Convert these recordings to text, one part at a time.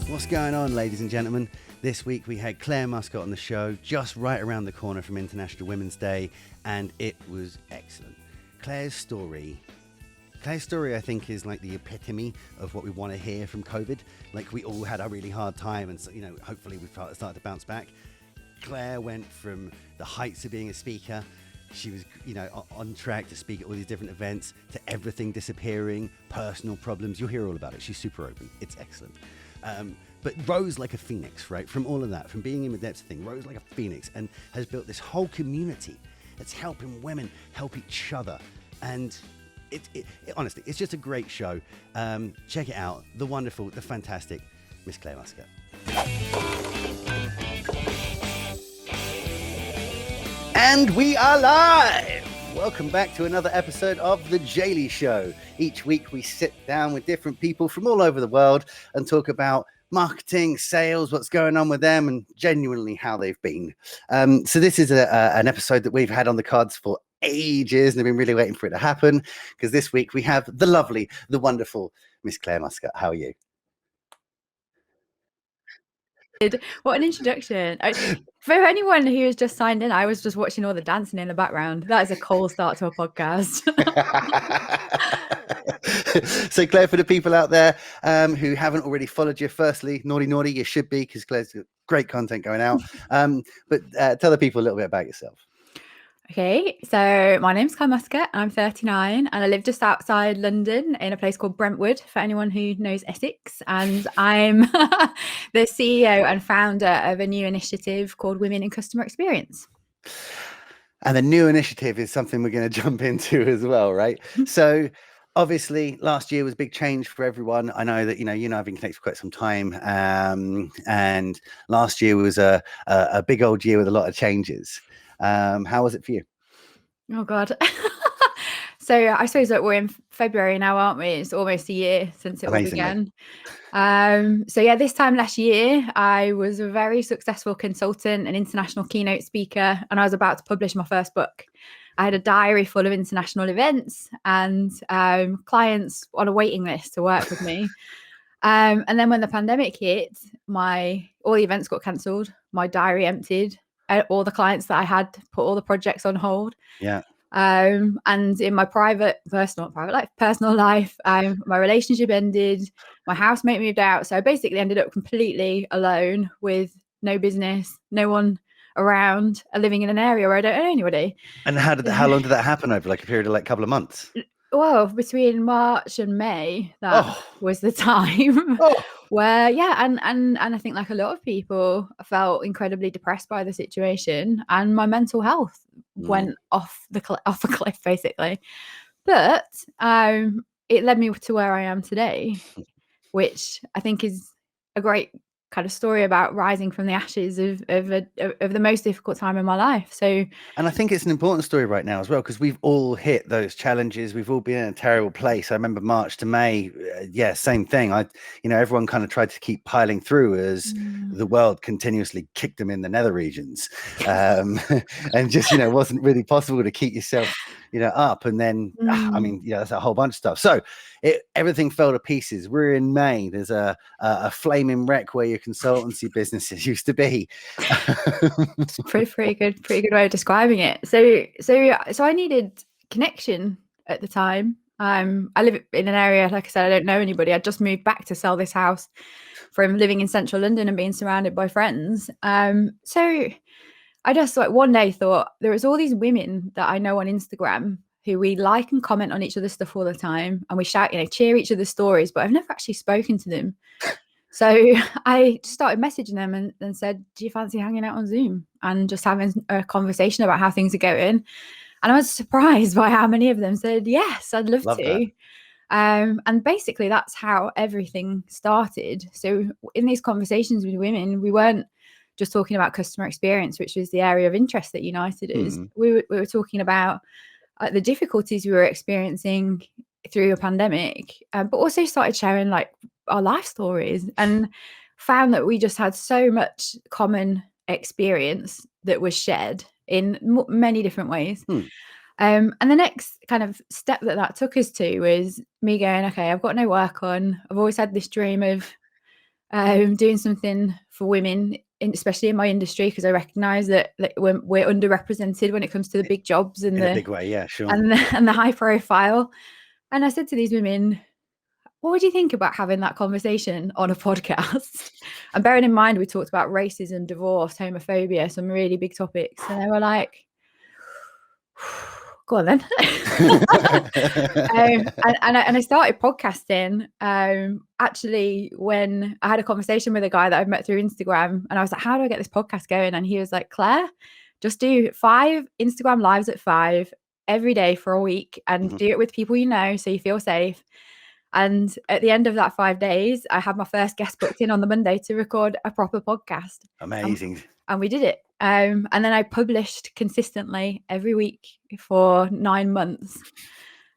What's going on, ladies and gentlemen? This week we had Clare Muscutt on the show, just right around the corner from International Women's Day, and it was excellent. Clare's story, I think, is like the epitome of what we want to hear from COVID. Like, we all had a really hard time, and so, hopefully we've started to bounce back. Clare went from the heights of being a speaker. She was, on track to speak at all these different events, to everything disappearing, personal problems. You'll hear all about it. She's super open. It's excellent. But rose like a phoenix, right? From all of that, from being in the depths of things, rose like a phoenix and has built this whole community that's helping women help each other. And honestly, it's just a great show. Check it out. The wonderful, the fantastic Miss Clare Muscutt. And we are live! Welcome back to another episode of The Jaylee Show. Each week we sit down with different people from all over the world and talk about marketing, sales, what's going on with them, and genuinely how they've been. So this is an episode that we've had on the cards for ages, and I've been really waiting for it to happen, because this week we have the lovely, the wonderful Miss Clare Muscutt. How are you? What an introduction. For anyone who has just signed in, I was just watching all the dancing in the background. That is a cold start to a podcast. So, Clare, for the people out there who haven't already followed you, firstly, naughty, you should be, because Clare's got great content going out. But tell the people a little bit about yourself. Okay, so my name's Clare Muscutt. I'm 39 and I live just outside London in a place called Brentwood, for anyone who knows Essex. And I'm the CEO and founder of a new initiative called Women in Customer Experience. And the new initiative is something we're going to jump into as well, right? So obviously last year was a big change for everyone. I know that, I've been connected for quite some time. And last year was a big old year with a lot of changes. How was it for you? Oh, God. So I suppose that we're in February now, aren't we? It's almost a year since it all began. So yeah, this time last year, I was a very successful consultant and international keynote speaker, and I was about to publish my first book. I had a diary full of international events and clients on a waiting list to work with me. And then when the pandemic hit, all the events got cancelled, my diary emptied, all the clients that I had put all the projects on hold. Yeah. And in my personal life, my relationship ended, my housemate moved out. So I basically ended up completely alone with no business, no one around, living in an area where I don't know anybody. And how long did that happen over, like a period of like a couple of months? Well, between March and May, that was the time where, and I think, like a lot of people, I felt incredibly depressed by the situation, and my mental health went off the cliff, basically. But it led me to where I am today, which I think is a great kind of story about rising from the ashes of the most difficult time in my life. And I think it's an important story right now as well, because we've all hit those challenges. We've all been in a terrible place. I remember March to May, same thing. Everyone kind of tried to keep piling through as the world continuously kicked them in the nether regions, and just wasn't really possible to keep yourself up. And then that's a whole bunch of stuff. So everything fell to pieces. We're in May. There's a flaming wreck where your consultancy businesses used to be. It's pretty good way of describing it. So I needed connection at the time. I live in an area, like I said, I don't know anybody. I just moved back to sell this house from living in central London and being surrounded by friends. So I just one day thought, there was all these women that I know on Instagram who we like and comment on each other's stuff all the time, and we shout, cheer each other's stories, but I've never actually spoken to them. So I started messaging them and said, do you fancy hanging out on Zoom and just having a conversation about how things are going? And I was surprised by how many of them said, yes, I'd love to. And basically that's how everything started. So in these conversations with women, we weren't just talking about customer experience, which was the area of interest that united us. We were talking about the difficulties we were experiencing through a pandemic, but also started sharing like our life stories, and found that we just had so much common experience that was shared in many different ways. And the next kind of step that took us to was me going, okay, I've got no work on. I've always had this dream of doing something for women, especially in my industry, because I recognise that we're underrepresented when it comes to the big jobs and in a big way, yeah, sure. and the high profile. And I said to these women, what would you think about having that conversation on a podcast? And bearing in mind, we talked about racism, divorce, homophobia, some really big topics. And they were like, go on then. And I started podcasting actually when I had a conversation with a guy that I've met through Instagram, and I was like, how do I get this podcast going? And he was like, Claire, just do 5 Instagram lives at 5 every day for a week, and do it with people you know, so you feel safe. And at the end of that 5 days, I had my first guest booked in on the Monday to record a proper podcast. Amazing. And we did it. And then I published consistently every week for 9 months,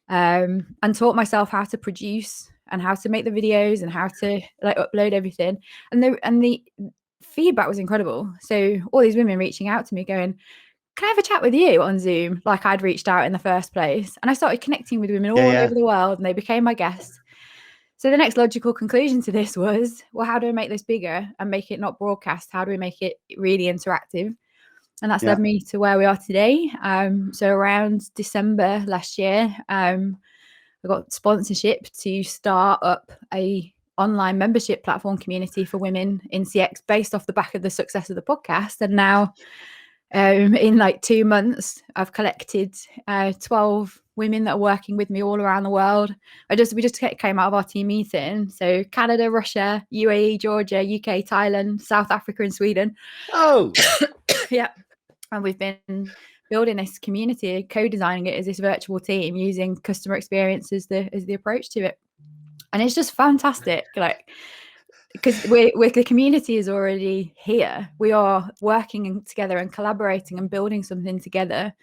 and taught myself how to produce and how to make the videos and how to like upload everything. And the feedback was incredible. So all these women reaching out to me going, can I have a chat with you on Zoom? Like I'd reached out in the first place. And I started connecting with women all over the world, and they became my guests. So the next logical conclusion to this was, well, how do I make this bigger and make it not broadcast? How do we make it really interactive? And that's led me to where we are today. So around December last year, I got sponsorship to start up a online membership platform community for women in CX based off the back of the success of the podcast. And now in like 2 months, I've collected 12 women that are working with me all around the world. We just came out of our team meeting. So Canada, Russia, UAE, Georgia, UK, Thailand, South Africa, and Sweden. Oh, yeah. And we've been building this community, co-designing it as this virtual team using customer experience as the approach to it. And it's just fantastic. Like, because the community is already here. We are working together and collaborating and building something together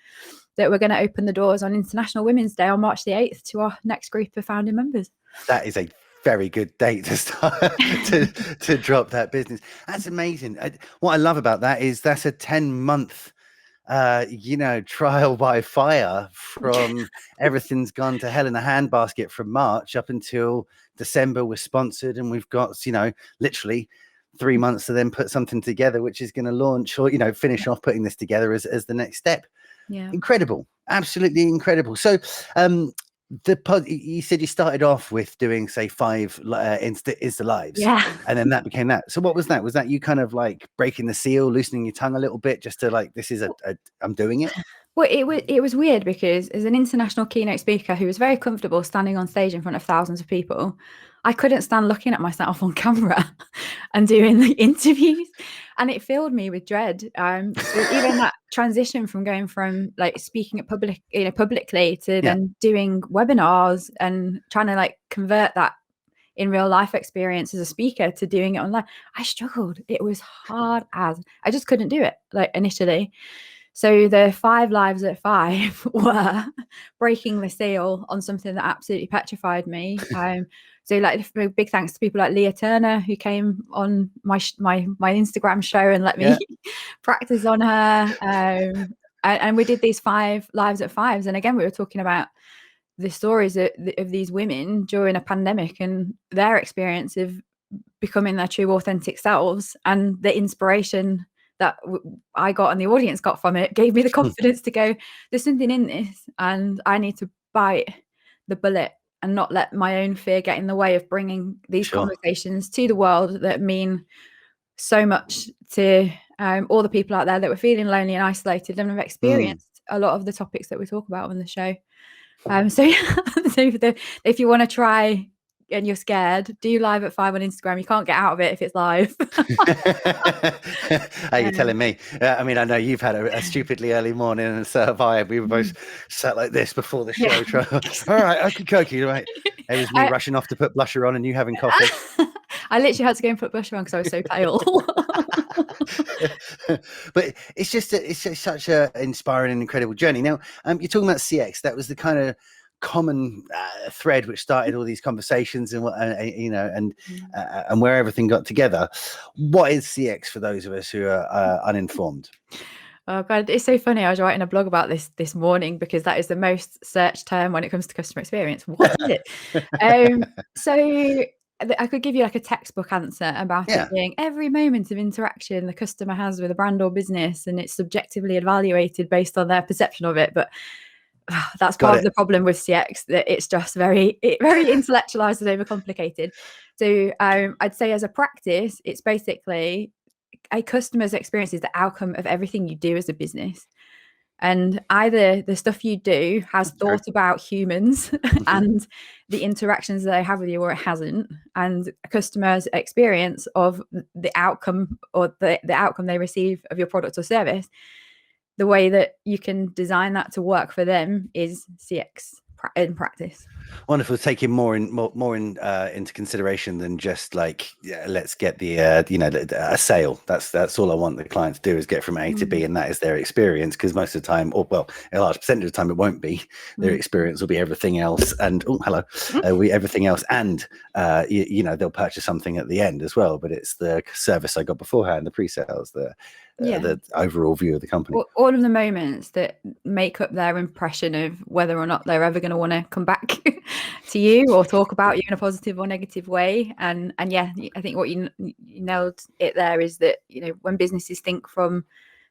that we're going to open the doors on International Women's Day on March the 8th to our next group of founding members. That is a very good date to start to drop that business. That's amazing. What I love about that is that's a 10-month trial by fire from everything's gone to hell in a handbasket from March up until December. We're sponsored, and we've got literally 3 months to then put something together which is going to launch or finish off putting this together as the next step. Incredible, absolutely incredible. So you said you started off with doing say 5 Insta lives, and then that became that. So what was that you kind of like breaking the seal, loosening your tongue a little bit just to like, this is I'm doing it? Well, it was weird because as an international keynote speaker who was very comfortable standing on stage in front of thousands of people, I couldn't stand looking at myself on camera and doing the interviews, and it filled me with dread. So even that transition from going from like speaking at publicly to then doing webinars and trying to like convert that in real life experience as a speaker to doing it online, I struggled. It was hard as I just couldn't do it like initially. So the 5 lives at 5 were breaking the seal on something that absolutely petrified me. So like big thanks to people like Leah Turner, who came on my Instagram show and let me practice on her. And we did these 5 lives at 5s. And again, we were talking about the stories of these women during a pandemic and their experience of becoming their true authentic selves, and the inspiration that I got and the audience got from it gave me the confidence to go, there's something in this, and I need to bite the bullet and not let my own fear get in the way of bringing these conversations to the world that mean so much to all the people out there that were feeling lonely and isolated and have experienced a lot of the topics that we talk about on the show. So if you want to try and you're scared, do live at 5 on Instagram. You can't get out of it if it's live. Are you telling me? I mean, I know you've had a stupidly early morning, and so have I. We were both sat like this before the show. All right, okie right. It was me rushing off to put blusher on and you having coffee. I literally had to go and put blusher on because I was so pale. But it's just such an inspiring and incredible journey. Now, you're talking about CX. That was the kind of common thread which started all these conversations and and where everything got together. What is CX for those of us who are uninformed? Oh God, it's so funny. I was writing a blog about this morning because that is the most searched term when it comes to customer experience. What is it? So I could give you like a textbook answer about it being every moment of interaction the customer has with a brand or business, and it's subjectively evaluated based on their perception of it. But that's part of the problem with CX, that it's just very intellectualized and overcomplicated. So I'd say as a practice, it's basically a customer's experience is the outcome of everything you do as a business. And either the stuff you do has thought about humans and the interactions they have with you, or it hasn't. And a customer's experience of the outcome, or the outcome they receive of your product or service, the way that you can design that to work for them is CX in practice. Wonderful. Taking more into consideration than just like, let's get the a sale. That's all I want the client to do, is get from A to B, and that is their experience. Because most of the time, or well, a large percentage of the time, it won't be. Their experience will be everything else, and everything else, and they'll purchase something at the end as well. But it's the service I got beforehand, the pre-sales, the overall view of the company. All of the moments that make up their impression of whether or not they're ever going to want to come back to you or talk about you in a positive or negative way. And yeah, I think what you nailed it there is that, when businesses think from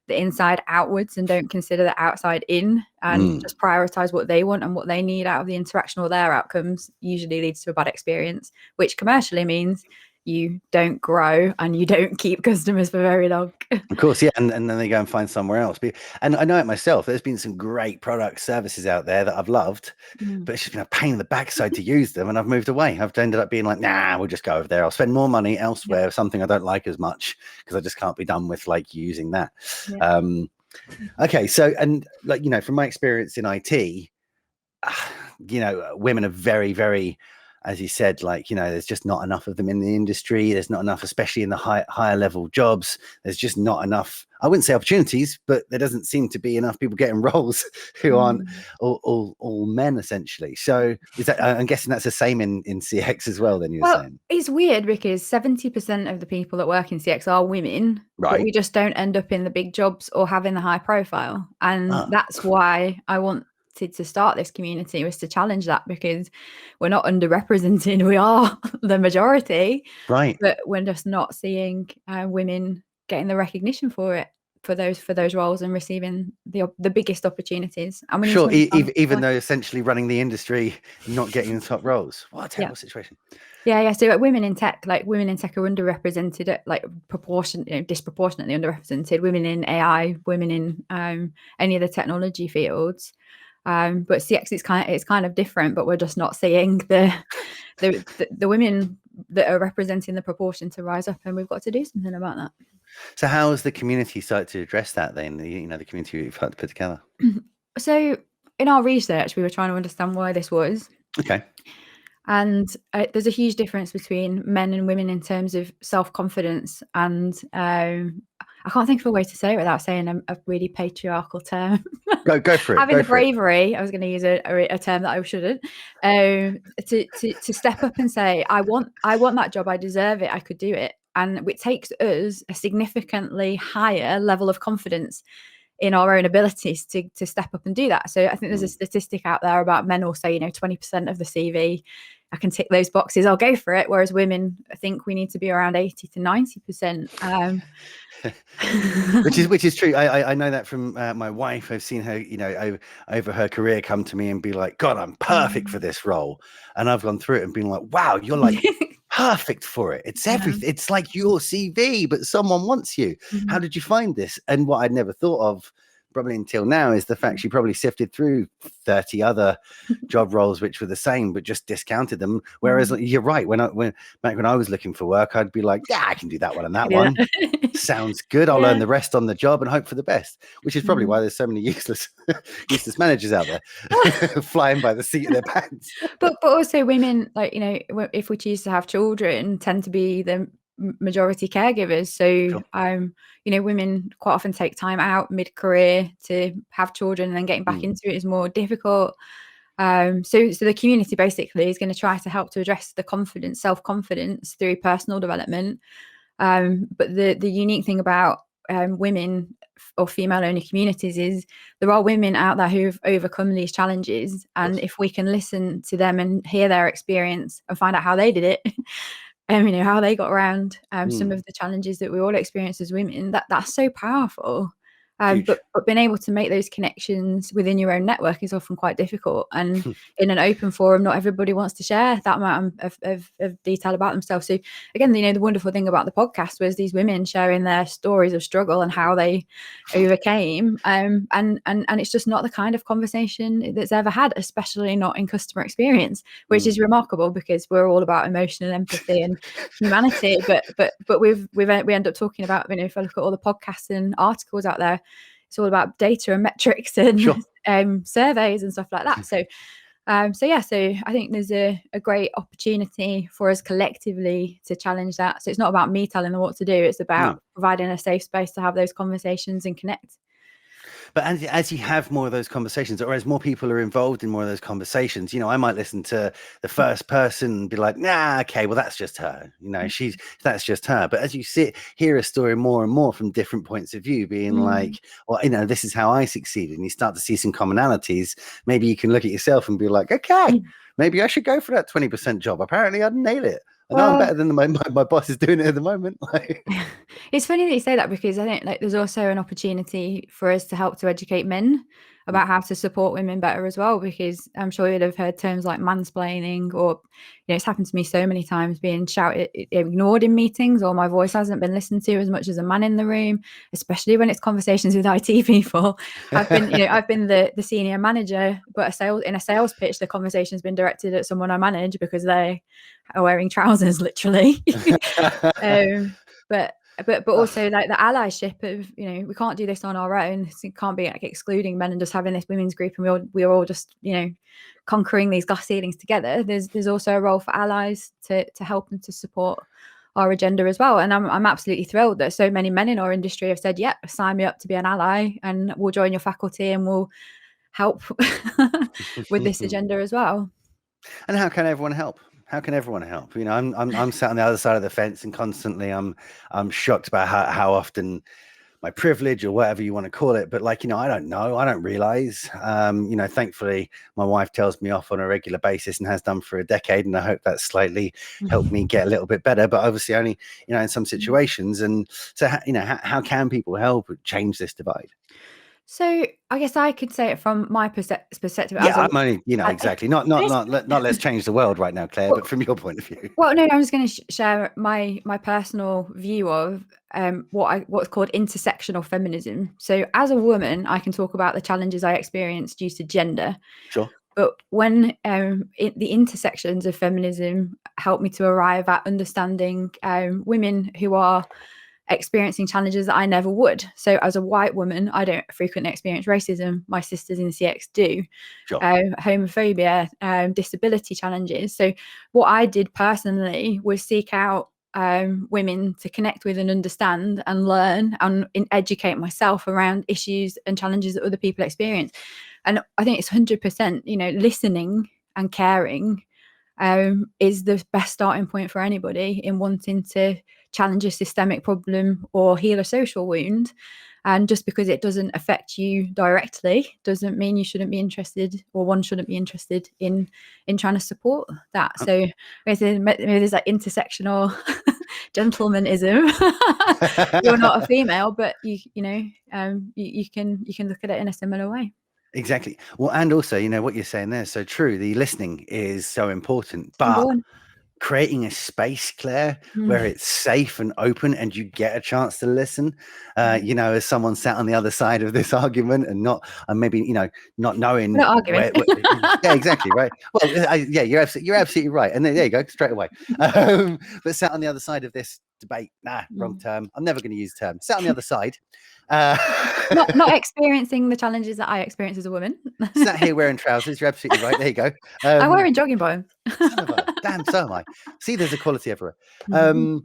the inside outwards and don't consider the outside in, and just prioritize what they want and what they need out of the interaction or their outcomes, usually leads to a bad experience, which commercially means you don't grow and you don't keep customers for very long. Of course, yeah, and then they go and find somewhere else. And I know it myself. There's been some great product services out there that I've loved, but it's just been a pain in the backside to use them, and I've moved away. I've ended up being like, nah, we'll just go over there. I'll spend more money elsewhere, something I don't like as much, because I just can't be done with like using that. Okay, so, and like, from my experience in IT, women are very, very, as you said, like, there's just not enough of them in the industry. There's not enough, especially in the higher level jobs. There's just not enough, I wouldn't say opportunities, but there doesn't seem to be enough people getting roles who aren't all men, essentially. So is that, I'm guessing that's the same in CX as well, then you were saying? It's weird because 70% of the people that work in CX are women, but we just don't end up in the big jobs or having the high profile. And that's why I want to start this community, was to challenge that, because we're not underrepresented, we are the majority, but we're just not seeing women getting the recognition for those roles and receiving the biggest opportunities. And even though essentially running the industry, not getting the top roles. What a terrible situation. So women in tech are underrepresented at like disproportionately underrepresented. Women in AI, women in any of the technology fields. But CX it's kind of different, but we're just not seeing the women that are representing the proportion to rise up, and we've got to do something about that. So how has the community started to address that then? The community you've had to put together. So in our research, we were trying to understand why this was. Okay. And there's a huge difference between men and women in terms of self-confidence, and I can't think of a way to say it without saying a really patriarchal term. Go for it. Having the bravery, I was going to use a term that I shouldn't, to step up and say, I want that job, I deserve it, I could do it. And it takes us a significantly higher level of confidence in our own abilities to step up and do that. So I think there's a statistic out there about men will say, 20% of the CV, I can tick those boxes, I'll go for it. Whereas women, I think we need to be around 80 to 90%. which is true. I know that from my wife. I've seen her, over her career, come to me and be like, God, I'm perfect for this role. And I've gone through it and been like, wow, you're like perfect for it. It's everything. It's like your CV, but someone wants you. How did you find this? And what I'd never thought of probably until now is the fact she probably sifted through 30 other job roles which were the same, but just discounted them. Whereas you're right, when I was looking for work, I'd be like, yeah, I can do that one and that one. Sounds good. I'll learn the rest on the job and hope for the best, which is probably why there's so many useless managers out there flying by the seat of their pants. But also women, like, if we choose to have children, tend to be the majority caregivers. So women quite often take time out mid-career to have children, and then getting back into it is more difficult. So the community basically is going to try to help to address the self-confidence through personal development. But the unique thing about women or female only communities is there are women out there who've overcome these challenges, and if we can listen to them and hear their experience and find out how they did it, how they got around some of the challenges that we all experience as women, that's so powerful. But being able to make those connections within your own network is often quite difficult. And in an open forum, not everybody wants to share that amount of detail about themselves. So again, the wonderful thing about the podcast was these women sharing their stories of struggle and how they overcame. And it's just not the kind of conversation that's ever had, especially not in customer experience, which is remarkable because we're all about emotional empathy and humanity. But we end up talking about, if I look at all the podcasts and articles out there, it's all about data and metrics and surveys and stuff like that. So I think there's a great opportunity for us collectively to challenge that. So it's not about me telling them what to do. It's about providing a safe space to have those conversations and connect. But as you have more of those conversations, or as more people are involved in more of those conversations, I might listen to the first person and be like, nah, okay, well, that's just her. That's just her. But as you hear a story more and more from different points of view, being like, well, this is how I succeeded, and you start to see some commonalities, maybe you can look at yourself and be like, okay, maybe I should go for that 20% job. Apparently I'd nail it. I know I'm better than my boss is doing it at the moment. It's funny that you say that, because I think there's also an opportunity for us to help to educate men about how to support women better as well, because I'm sure you'd have heard terms like mansplaining, or it's happened to me so many times, being ignored in meetings, or my voice hasn't been listened to as much as a man in the room, especially when it's conversations with IT people. I've been the senior manager, but in a sales pitch, the conversation's been directed at someone I manage because they are wearing trousers, literally. But also like the allyship of, we can't do this on our own. It can't be like excluding men and just having this women's group and we're all just, conquering these glass ceilings together. There's also a role for allies to help and to support our agenda as well. And I'm absolutely thrilled that so many men in our industry have said, yep, sign me up to be an ally and we'll join your faculty and we'll help with this agenda as well. And how can everyone help? How can everyone help? I'm sat on the other side of the fence, and constantly I'm shocked about how often my privilege, or whatever you want to call it, but I don't know, I don't realize. Thankfully, my wife tells me off on a regular basis and has done for a decade, and I hope that's slightly helped me get a little bit better. But obviously, only in some situations. And so, how can people help change this divide? So I guess I could say it from my perspective. Yeah, I'm only, exactly. Not let's change the world right now, Claire, but from your point of view. Well, no, I'm just going to share my personal view of what's called intersectional feminism. So as a woman, I can talk about the challenges I experienced due to gender. Sure. But when the intersections of feminism helped me to arrive at understanding women who are experiencing challenges that I never would. So as a white woman, I don't frequently experience racism. My sisters in CX do. Sure. Homophobia, disability challenges. So what I did personally was seek out women to connect with and understand and learn and educate myself around issues and challenges that other people experience. And I think it's 100%, listening and caring is the best starting point for anybody in wanting to challenge a systemic problem or heal a social wound. And just because it doesn't affect you directly doesn't mean you shouldn't be interested, or one shouldn't be interested in trying to support that. So maybe there's like intersectional gentlemanism. You're not a female, but you can look at it in a similar way. Exactly. Well, and also, what you're saying there is so true. The listening is so important, but creating a space, Claire, where it's safe and open and you get a chance to listen, as someone sat on the other side of this argument and maybe not knowing. We're not arguing. Yeah, exactly. Right. Well, you're absolutely right. And there you go, straight away. But sat on the other side of this debate, wrong term. I'm never going to use the term. Sat on the other side. Not experiencing the challenges that I experience as a woman. Sat here wearing trousers. You're absolutely right. There you go. I'm wearing jogging bottoms. Damn, so am I. See, there's equality everywhere. No,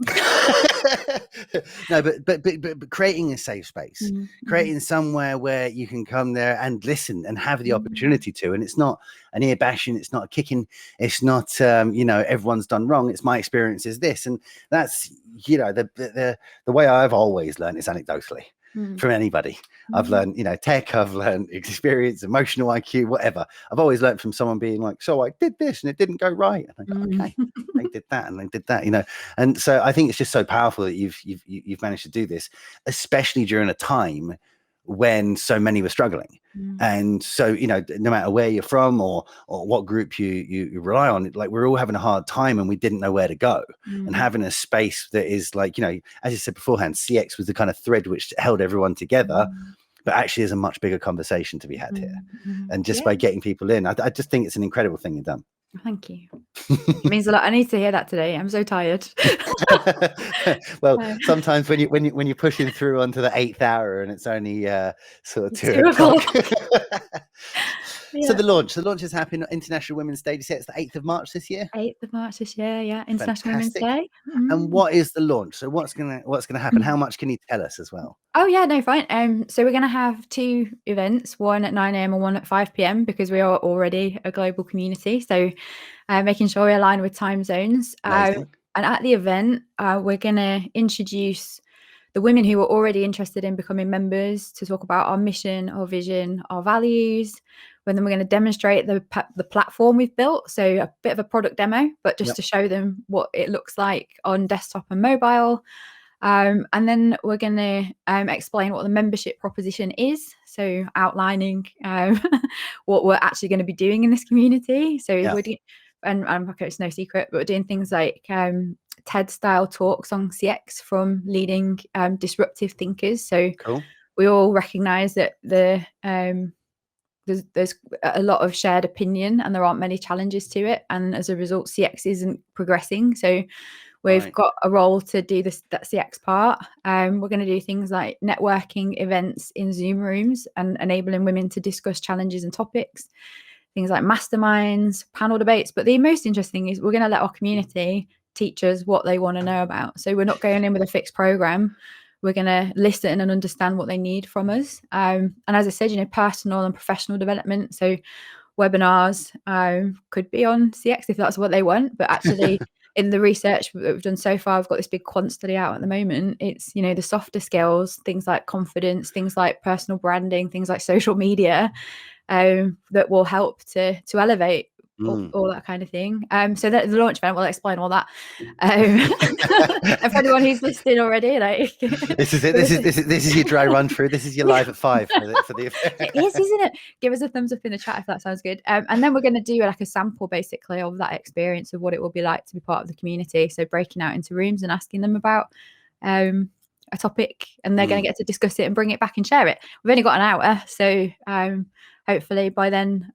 but creating a safe space, creating somewhere where you can come there and listen and have the opportunity to. And it's not an ear bashing. It's not a kicking. It's not, everyone's done wrong. It's my experience is this. And that's, the way I've always learned is anecdotally. from anybody. I've Mm. learned, tech, I've learned experience, emotional IQ, whatever. I've always learned from someone being like, so I did this and it didn't go right. And I go, okay, they did that and they did that, And so I think it's just so powerful that you've managed to do this, especially during a time when so many were struggling. And so, no matter where you're from or what group you rely on, like we're all having a hard time and we didn't know where to go. And having a space that is like, as you said beforehand, CX was the kind of thread which held everyone together, but actually there's a much bigger conversation to be had here. And just by getting people in, I just think it's an incredible thing you've done. Thank you. It means a lot. I need to hear that today. I'm so tired. Well, sometimes when you're pushing through onto the 8th hour and it's only sort of 2 o'clock. So the launch is happening on International Women's Day. Did you say it's the 8th of March this year? 8th of March this year, yeah. International Fantastic. Women's Day. And what is the launch? So what's gonna happen? How much can you tell us as well? Oh yeah, no, fine. So we're gonna have 2 events, one at 9 a.m. and one at 5 p.m. because we are already a global community. So making sure we align with time zones. And at the event, we're gonna introduce the women who are already interested in becoming members to talk about our mission, our vision, our values. And then we're going to demonstrate the platform we've built. So a bit of a product demo, but just to show them what it looks like on desktop and mobile. And then we're going to explain what the membership proposition is. So outlining what we're actually going to be doing in this community. So we're doing, and okay, it's no secret, but we're doing things like TED style talks on CX from leading disruptive thinkers. So we all recognize that there's a lot of shared opinion and there aren't many challenges to it. And as a result, CX isn't progressing. So we've got a role to do that CX part. We're going to do things like networking events in Zoom rooms and enabling women to discuss challenges and topics, things like masterminds, panel debates. But the most interesting thing is we're going to let our community teach us what they want to know about. So we're not going in with a fixed program. We're going to listen and understand what they need from us. And as I said, personal and professional development. So webinars could be on CX if that's what they want. But actually, in the research that we've done so far, we've got this big quant study out at the moment. It's, the softer skills, things like confidence, things like personal branding, things like social media that will help to elevate all that kind of thing. So the launch event will explain all that. And for anyone who's listening already, like this is it. This is your dry run through. This is your live at 5 for the It is, isn't it? Give us a thumbs up in the chat if that sounds good. And then we're going to do like a sample basically of that experience of what it will be like to be part of the community. So breaking out into rooms and asking them about a topic, and they're going to get to discuss it and bring it back and share it. We've only got an hour, so hopefully by then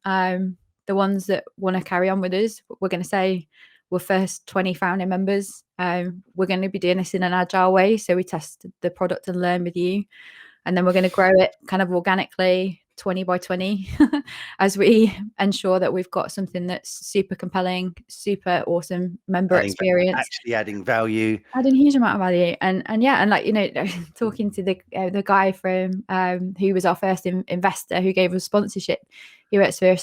the ones that want to carry on with us, we're going to say we're first 20 founding members. We're going to be doing this in an agile way. So we test the product and learn with you. And then we're going to grow it kind of organically, 20 by 20, as we ensure that we've got something that's super compelling, super awesome member experience. Actually adding value. Adding a huge amount of value. And like, talking to the guy from who was our first investor who gave us sponsorship. He works for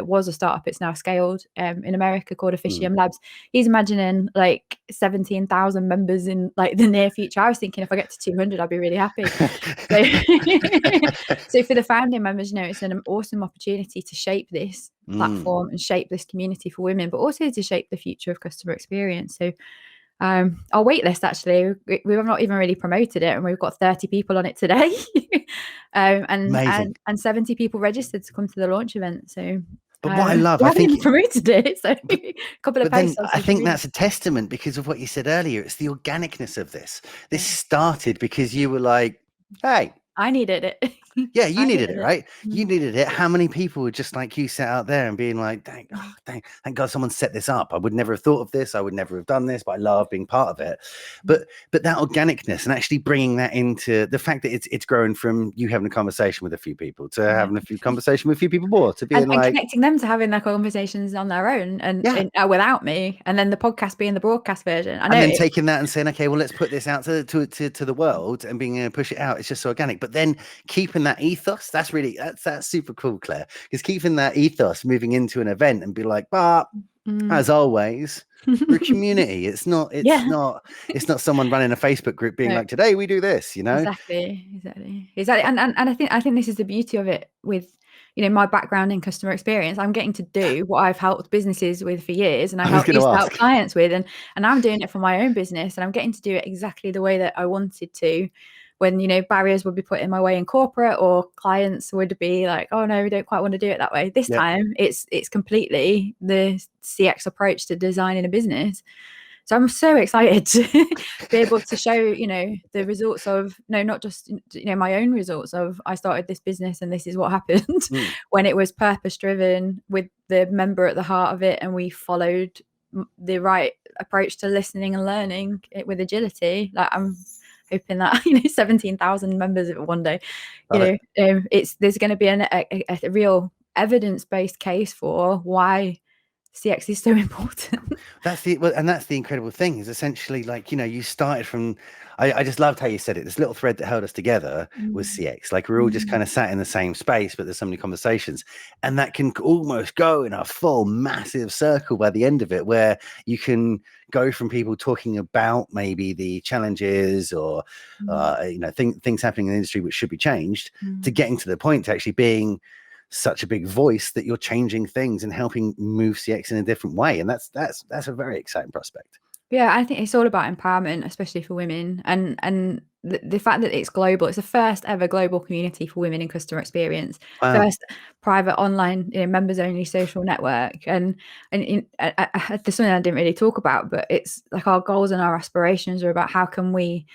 was a startup. It's now scaled in America called Officium Labs. He's imagining like 17,000 members in like the near future. I was thinking if I get to 200, I'd be really happy. So for the founding members, it's an awesome opportunity to shape this platform and shape this community for women, but also to shape the future of customer experience. So our wait list, actually, we have not even really promoted it, and we've got 30 people on it today. and 70 people registered to come to the launch event. So but what I love, I think promoted it. So a couple of posts. I think that's a testament because of what you said earlier. It's the organicness of this. This started because you were like, hey, I needed it. Yeah, you needed it, right? You needed it. How many people were just like you sat out there and being like, thank God someone set this up. I would never have thought of this. I would never have done this, but I love being part of it. But that organicness and actually bringing that into the fact that it's grown from you having a conversation with a few people to having a few conversation with a few people more to being and connecting them to having their conversations on their own and without me, and then the podcast being the broadcast version. I know, and then taking that and saying, okay, well, let's put this out to the world and being able to push it out. It's just so organic. But then keeping that ethos, that's super cool, Claire, because keeping that ethos moving into an event and be like, but as always, we're a community. It's not Yeah. someone running a Facebook group being No. like, today we do this, Exactly. And I think this is the beauty of it with, my background in customer experience. I'm getting to do what I've helped businesses with for years, and I was going used to to help ask. clients with, and I'm doing it for my own business, and I'm getting to do it exactly the way that I wanted to. When barriers would be put in my way in corporate, or clients would be like, "Oh no, we don't quite want to do it that way." This time, it's completely the CX approach to designing a business. So I'm so excited to be able to show, the results of, not just, my own results of, I started this business and this is what happened when it was purpose driven with the member at the heart of it. And we followed the right approach to listening and learning it with agility. Like, I'm hoping that, 17,000 members one day, there's going to be a real evidence-based case for why CX is so important. That's the incredible thing is essentially like, you started from, I just loved how you said it. This little thread that held us together was CX. Like, we're all just kind of sat in the same space, but there's so many conversations, and that can almost go in a full massive circle by the end of it, where you can go from people talking about maybe the challenges or, things happening in the industry which should be changed, to getting to the point to actually being such a big voice that you're changing things and helping move CX in a different way. And that's a very exciting prospect. Yeah, I think it's all about empowerment, especially for women, and the fact that it's global. It's the first ever global community for women in customer experience. Wow. First private online, members only social network, and there's something I didn't really talk about, but it's like our goals and our aspirations are about how can we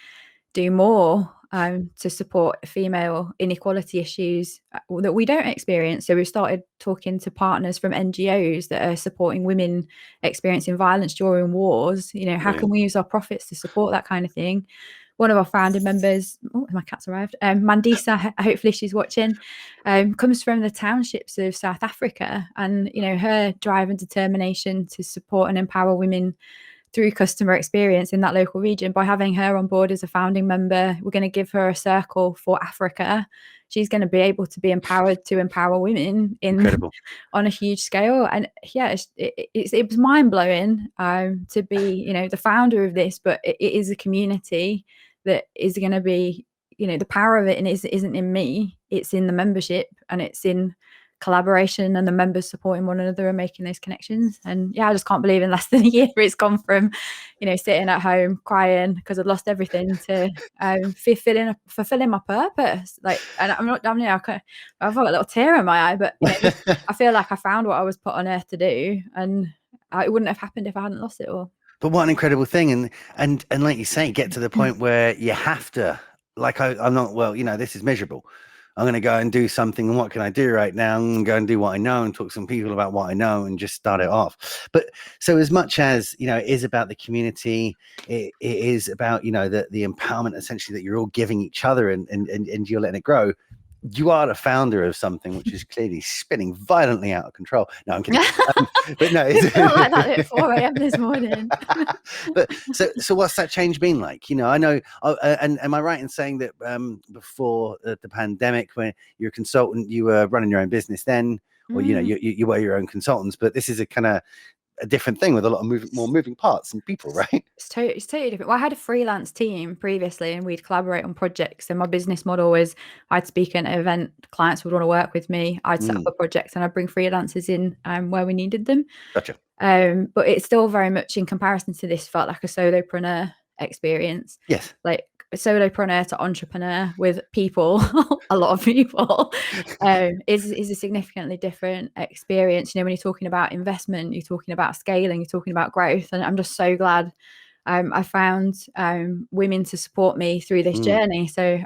do more to support female inequality issues that we don't experience. So we've started talking to partners from NGOs that are supporting women experiencing violence during wars. How can we use our profits to support that kind of thing? One of our founding members, my cat's arrived, Mandisa, hopefully she's watching, comes from the townships of South Africa, and her drive and determination to support and empower women through customer experience in that local region. By having her on board as a founding member, we're going to give her a circle for Africa. She's going to be able to be empowered to empower women on a huge scale. And yeah, it was mind-blowing to be, the founder of this, but it is a community that is going to be, the power of it, and it isn't in me, it's in the membership, and it's in collaboration and the members supporting one another and making those connections. And yeah, I just can't believe in less than a year it's gone from, sitting at home crying because I'd lost everything to fulfilling my purpose. Like, and I've got a little tear in my eye, but I feel like I found what I was put on earth to do, and it wouldn't have happened if I hadn't lost it all. But what an incredible thing. And like you say, get to the point where you have to, like, I'm not, this is miserable. I'm going to go and do something. And what can I do right now? I'm going to go and do what I know and talk to some people about what I know and just start it off. But so as much as, it is about the community, it is about, the empowerment essentially that you're all giving each other and you're letting it grow. You are the founder of something which is clearly spinning violently out of control. No, I'm kidding. But no, it's not like that at 4 a.m. this morning. But so what's that change been like? I know, and am I right in saying that before the pandemic, when you're a consultant, you were running your own business then, or you were your own consultants, but this is a kind of a different thing with a lot of more moving parts and people, right? It's totally different. Well, I had a freelance team previously, and we'd collaborate on projects. And my business model was I'd speak at an event, clients would want to work with me. I'd set up a project, and I'd bring freelancers in where we needed them. Gotcha. But it's still very much, in comparison to this, felt like a solopreneur experience. Yes. Like a solopreneur to entrepreneur with people, a lot of people, is a significantly different experience. When you're talking about investment, you're talking about scaling, you're talking about growth. And I'm just so glad I found women to support me through this journey. So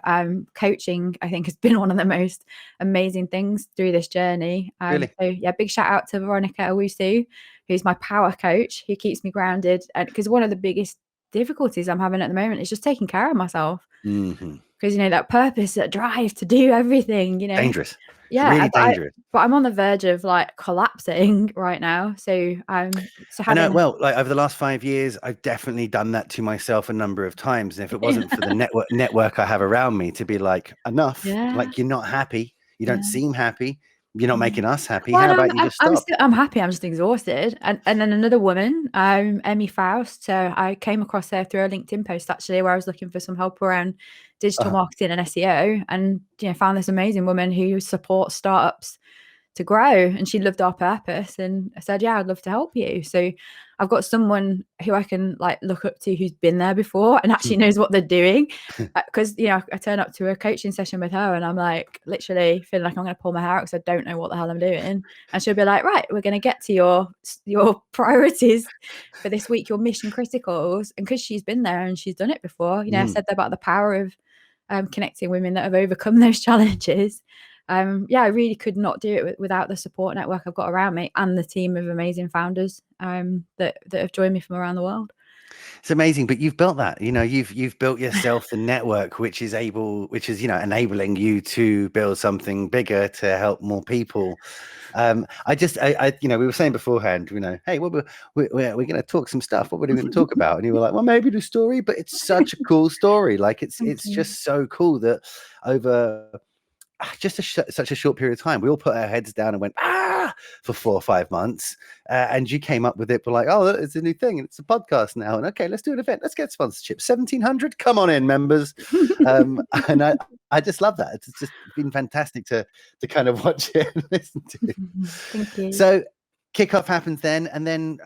coaching, I think, has been one of the most amazing things through this journey. Really? So yeah, big shout out to Veronica Owusu, who's my power coach, who keeps me grounded. And because one of the biggest difficulties I'm having at the moment is just taking care of myself. Because that purpose, that drive to do everything, dangerous. Yeah, really dangerous. But I'm on the verge of like collapsing right now. So I know, well, like over the last 5 years, I've definitely done that to myself a number of times. And if it wasn't for the network I have around me to be like, enough, like, you're not happy, you don't seem happy, You're not making us happy. Well, How no, about you just stop? I'm happy. I'm just exhausted. And then another woman, Emmy Faust. So I came across her through a LinkedIn post actually, where I was looking for some help around digital marketing and SEO, and found this amazing woman who supports startups to grow, and she loved our purpose, and I said, yeah, I'd love to help you. So I've got someone who I can like look up to, who's been there before and actually knows what they're doing, because I turn up to a coaching session with her and I'm like literally feeling like I'm going to pull my hair out because I don't know what the hell I'm doing, and she'll be like, right, we're going to get to your priorities for this week, your mission criticals. And because she's been there and she's done it before, I said about the power of connecting women that have overcome those challenges. I really could not do it without the support network I've got around me and the team of amazing founders that have joined me from around the world. It's amazing, but you've built that. You've built yourself the network, which is enabling you to build something bigger to help more people. We were saying beforehand, hey, we're going to talk some stuff. What are we going to talk about? And you were like, well, maybe the story, but it's such a cool story. Like it's just so cool that over just such a short period of time, we all put our heads down and went for 4 or 5 months, and you came up with it. We're like, oh, it's a new thing, and it's a podcast now, and okay, let's do an event, let's get sponsorship, 1,700, come on in, members. And I just love that. It's just been fantastic to kind of watch it and listen to. Thank you. So kickoff happens then, and then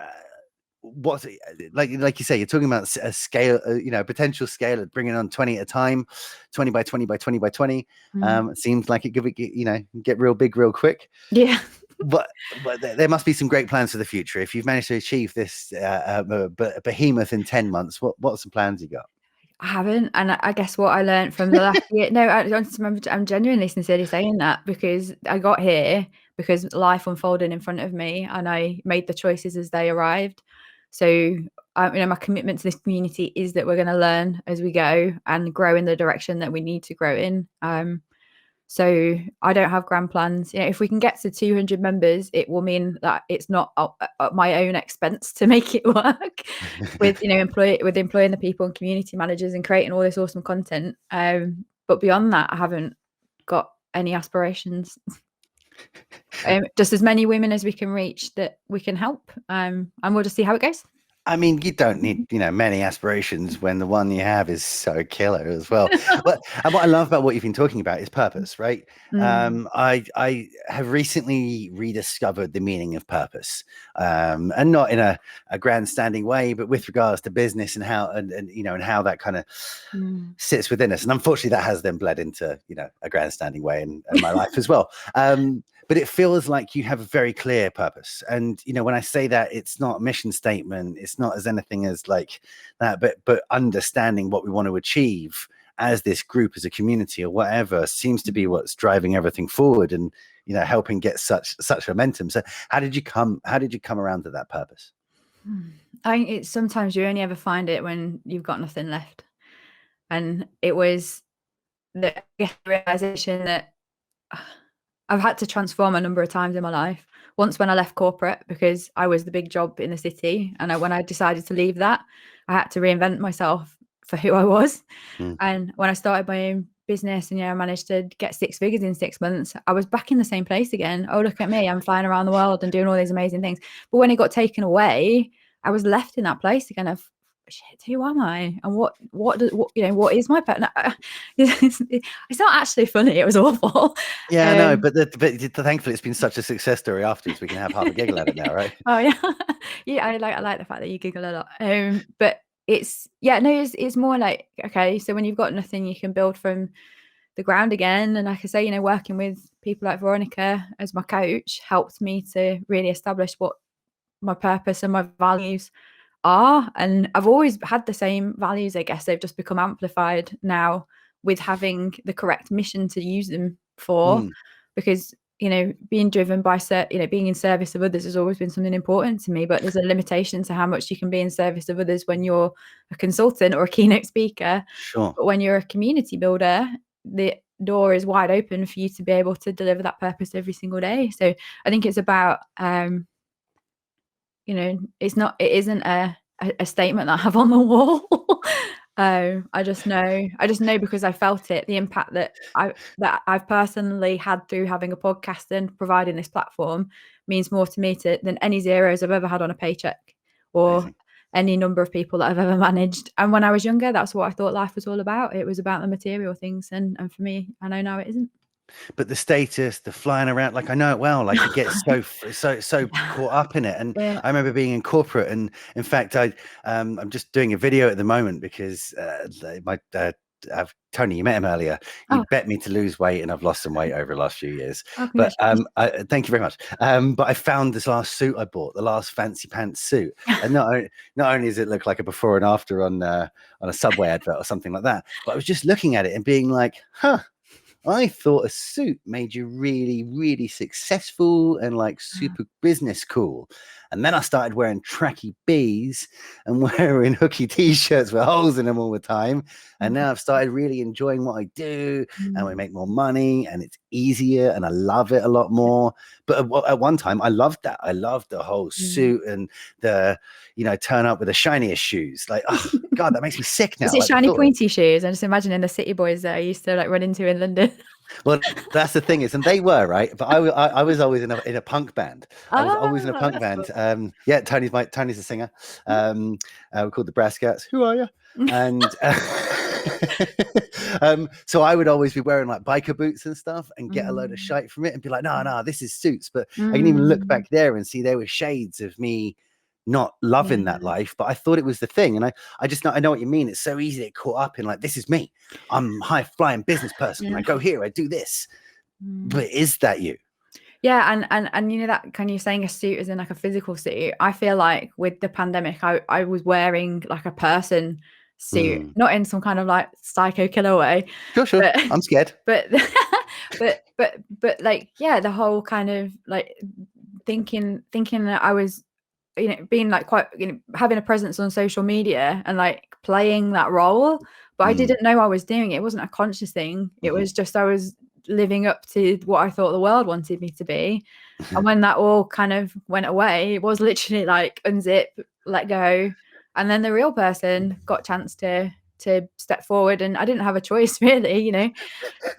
what's it like you say, you're talking about a scale, potential scale of bringing on 20 at a time, 20 by 20 by 20 by 20. It seems like it could get real big real quick. Yeah. But there must be some great plans for the future. If you've managed to achieve this behemoth in 10 months, what's the plans you got? I haven't, and I guess what I learned from the last year. No, I'm genuinely sincerely saying that, because I got here because life unfolded in front of me, and I made the choices as they arrived. So, my commitment to this community is that we're going to learn as we go and grow in the direction that we need to grow in. So I don't have grand plans. If we can get to 200 members, it will mean that it's not at my own expense to make it work with, employing the people and community managers and creating all this awesome content. But beyond that, I haven't got any aspirations. Just as many women as we can reach that we can help. And we'll just see how it goes. I mean, you don't need, many aspirations when the one you have is so killer as well. But and what I love about what you've been talking about is purpose, right? I have recently rediscovered the meaning of purpose, and not in a grandstanding way, but with regards to business and how and how that kind of sits within us. And unfortunately, that has then bled into a grandstanding way in my life as well. But it feels like you have a very clear purpose. And, when I say that, it's not a mission statement. It's not as anything as like that, but understanding what we want to achieve as this group, as a community or whatever, seems to be what's driving everything forward and, helping get such momentum. So how did you come around to that purpose? I think it's sometimes you only ever find it when you've got nothing left. And it was the realization that I've had to transform a number of times in my life. Once when I left corporate because I was the big job in the city, and when I decided to leave that, I had to reinvent myself for who I was. And when I started my own business and I managed to get 6 figures in 6 months, I was back in the same place again. Oh, look at me, I'm flying around the world and doing all these amazing things. But when it got taken away, I was left in that place again of, shit, who am I? And what is my pet? It's not actually funny. It was awful. Yeah, no, but thankfully it's been such a success story afterwards. We can have half a giggle at it now, right? Oh yeah, yeah. I like the fact that you giggle a lot. But it's more like, okay, so when you've got nothing, you can build from the ground again. And like I say, working with people like Veronica as my coach helped me to really establish what my purpose and my values are. And I've always had the same values. I guess they've just become amplified now with having the correct mission to use them for, because being driven by being in service of others has always been something important to me, but there's a limitation to how much you can be in service of others when you're a consultant or a keynote speaker. Sure. But when you're a community builder, the door is wide open for you to be able to deliver that purpose every single day. So I think it's about it isn't a statement that I have on the wall. I just know because I felt it, the impact that I've personally had through having a podcast and providing this platform means more to me than any zeros I've ever had on a paycheck or Amazing. any number of people that I've ever managed. And when I was younger, that's what I thought life was all about. It was about the material things, and for me, I know now it isn't. But the status, the flying around, like I know it well. Like you get so caught up in it. And Yeah. I remember being in corporate, and in fact, I'm just doing a video at the moment because Tony, you met him earlier. You Oh. bet me to lose weight, and I've lost some weight over the last few years. Oh, But congratulations. thank you very much. But I found this last suit I bought, the last fancy pants suit, and not only does it look like a before and after on a Subway advert or something like that, but I was just looking at it and being like, huh. I thought a suit made you really, really successful and like super business cool. And then I started wearing tracky Bs and wearing hooky T-shirts with holes in them all the time. And now I've started really enjoying what I do, and we make more money and it's easier and I love it a lot more. But at one time I loved that. I loved the whole suit and the, turn up with the shiniest shoes. Like, oh God, that makes me sick now. Is it like shiny pointy shoes? I'm just imagining the city boys that I used to like run into in London. Well, that's the thing is, and they were right, but I was always in a punk band. I was always in a punk band. Cool. Yeah, Tony's a singer. We're called the Brass Scouts. Who are you? And so I would always be wearing like biker boots and stuff, and get a load of shite from it, and be like, no, this is suits. But I can even look back there and see there were shades of me not loving that life, but I thought it was the thing. And I know what you mean. It's so easy to get caught up in like, this is me. I'm a high flying business person. I go here, I do this. But is that you? Yeah, and that kind of saying a suit as in like a physical suit. I feel like with the pandemic, I was wearing like a person suit, not in some kind of like psycho killer way. Sure. But, I'm scared. But like, yeah, the whole kind of like thinking that I was, being like quite, having a presence on social media and like playing that role, but I didn't know I was doing it. It wasn't a conscious thing. It was just I was living up to what I thought the world wanted me to be. And when that all kind of went away, it was literally like unzip, let go, and then the real person got a chance to step forward, and I didn't have a choice really,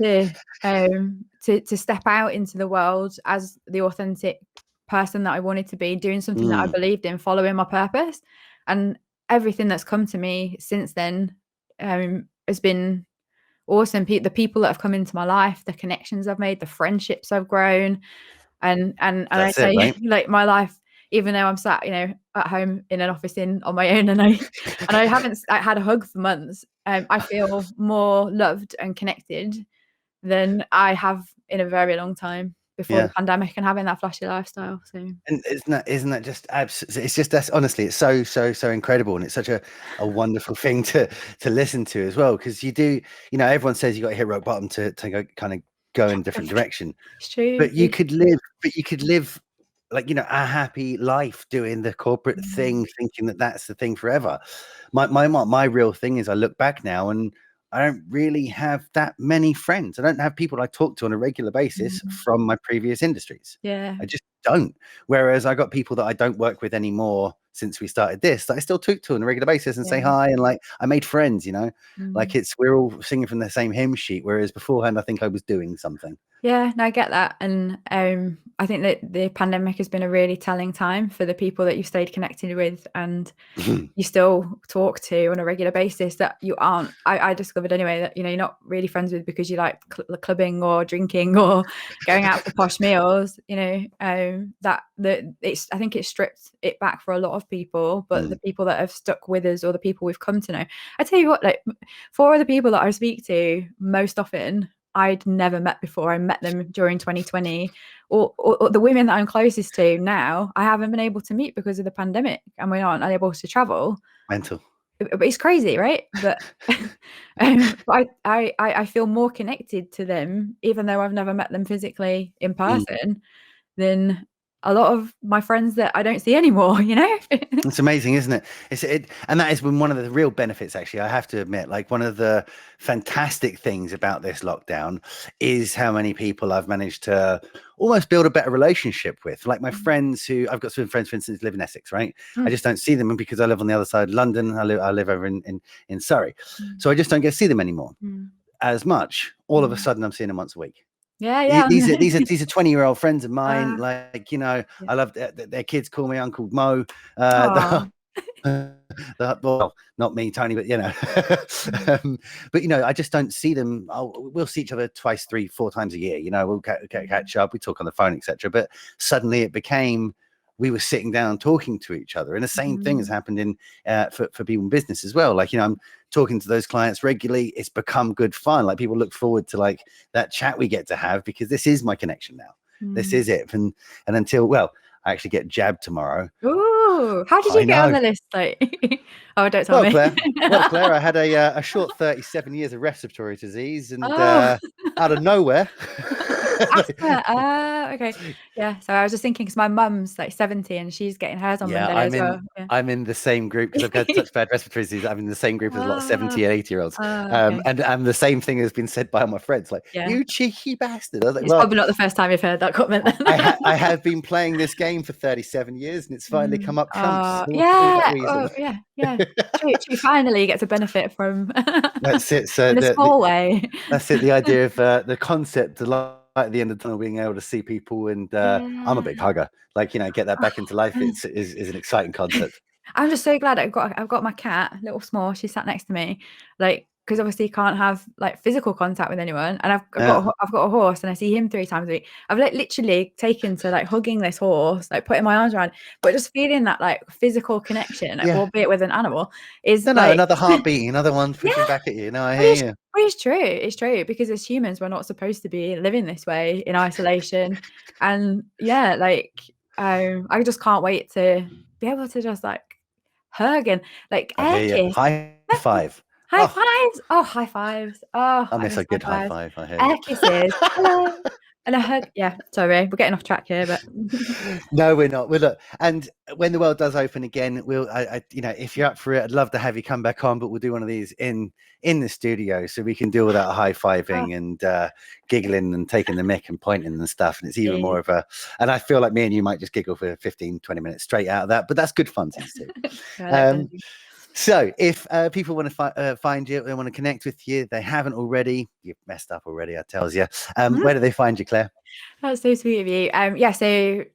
to step out into the world as the authentic person that I wanted to be, doing something that I believed in, following my purpose. And everything that's come to me since then has been awesome. The people that have come into my life, the connections I've made, the friendships I've grown, and I say, right? like, my life, even though I'm sat, at home in an office on my own, and I haven't had a hug for months, I feel more loved and connected than I have in a very long time before the pandemic and having that flashy lifestyle. So, and isn't that just it's just, that's honestly, it's so incredible, and it's such a wonderful thing to listen to as well, because you do, everyone says you got to hit rock bottom to go, kind of go in a different direction. it's true. But you could live like, a happy life doing the corporate thing, thinking that that's the thing forever. My real thing is, I look back now and I don't really have that many friends. I don't have people I talk to on a regular basis from my previous industries. Yeah. I just don't. Whereas I got people that I don't work with anymore since we started this, that I still talk to on a regular basis and say hi, and like I made friends, like we're all singing from the same hymn sheet. Whereas beforehand, I think I was doing something. Yeah, no, I get that. And I think that the pandemic has been a really telling time for the people that you stayed connected with and you still talk to on a regular basis, that you aren't, I discovered anyway, that, you're not really friends with because you like clubbing or drinking or going out for posh meals, I think it stripped it back for a lot of people, but the people that have stuck with us, or the people we've come to know, I tell you what, like 4 of the people that I speak to most often, I'd never met before. I met them during 2020, or the women that I'm closest to now, I haven't been able to meet because of the pandemic, and we aren't able to travel. Mental. But it's crazy, right? But I feel more connected to them, even though I've never met them physically in person, than a lot of my friends that I don't see anymore, you know? It's amazing, isn't it? And that has been one of the real benefits, actually. I have to admit, like, one of the fantastic things about this lockdown is how many people I've managed to almost build a better relationship with. Like my friends I've got some friends, for instance, live in Essex, right? I just don't see them because I live on the other side of London. I live over in Surrey. So I just don't get to see them anymore as much. All of a sudden, I'm seeing them once a week. Yeah. These are 20-year-old friends of mine. Like, Yeah. I love their kids call me Uncle Mo. Well, not me, Tony, but but I just don't see them. We'll see each other twice, 3-4 times a year. We'll catch up, we talk on the phone, etc. But suddenly it became we were sitting down talking to each other, and the same thing has happened in for people in business as well. Like, I'm talking to those clients regularly. It's become good fun. Like, people look forward to like that chat we get to have, because this is my connection now. This is it. And until, I actually get jabbed tomorrow. Ooh, how did you get on the list? Like, don't tell me. Claire, I had a short 37 years of respiratory disease, and out of nowhere. Okay. Yeah. So I was just thinking, because my mum's like 70 and she's getting hers on Monday as well. Yeah. I'm in the same group because I've had such bad respiratory disease. I'm in the same group as a lot of 70 and 80-year-olds. Okay. And the same thing has been said by all my friends, like, you cheeky bastard. I was like, it's probably not the first time you've heard that comment then. I have been playing this game for 37 years and it's finally come up trumps. Yeah. True. Finally, you get to benefit from that's it. So in a small way. That's it. The idea of the concept, at the end of the tunnel, being able to see people, and I'm a big hugger. Like, get that back into life is an exciting concept. I'm just so glad I've got my cat, little Small. She's sat next to me, like, because obviously you can't have like physical contact with anyone. And I've got a horse, and I see him 3 times a week. I've like literally taken to like hugging this horse, like putting my arms around, but just feeling that like physical connection, like, albeit with an animal, is another heartbeat, another one pushing back at you. I hear you. It's true, because as humans, we're not supposed to be living this way in isolation. And I just can't wait to be able to just like hug and like air kiss. High five. High fives. High fives. I miss a good high five. I hear air kisses. Hello. And a hug. Yeah, sorry, we're getting off track here, but no, we're not. And when the world does open again, if you're up for it, I'd love to have you come back on. But we'll do one of these in the studio, so we can do all that high fiving and giggling and taking the mic and pointing and stuff. And it's even more of and I feel like me and you might just giggle for 15-20 minutes straight out of that. But that's good fun too. So if people want to find you, they want to connect with you, they haven't already, you've messed up already, I tells you. Where do they find you, Claire? That's so sweet of you. So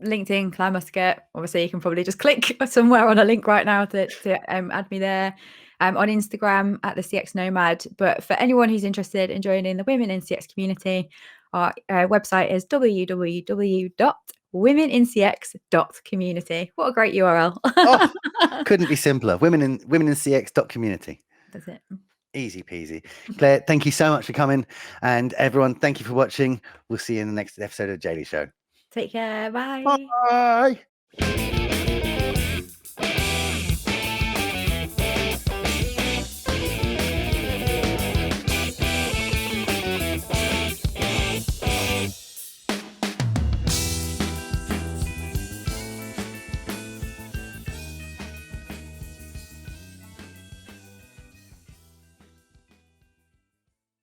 LinkedIn, Clare Muscutt. Obviously, you can probably just click somewhere on a link right now to add me there. On Instagram at the CX Nomad. But for anyone who's interested in joining the Women in CX community, our website is www.womenincx.community. What a great URL. Couldn't be simpler. Womenincx.community. That's it. Easy peasy. Claire, thank you so much for coming. And everyone, thank you for watching. We'll see you in the next episode of The Daily Show. Take care. Bye. Bye.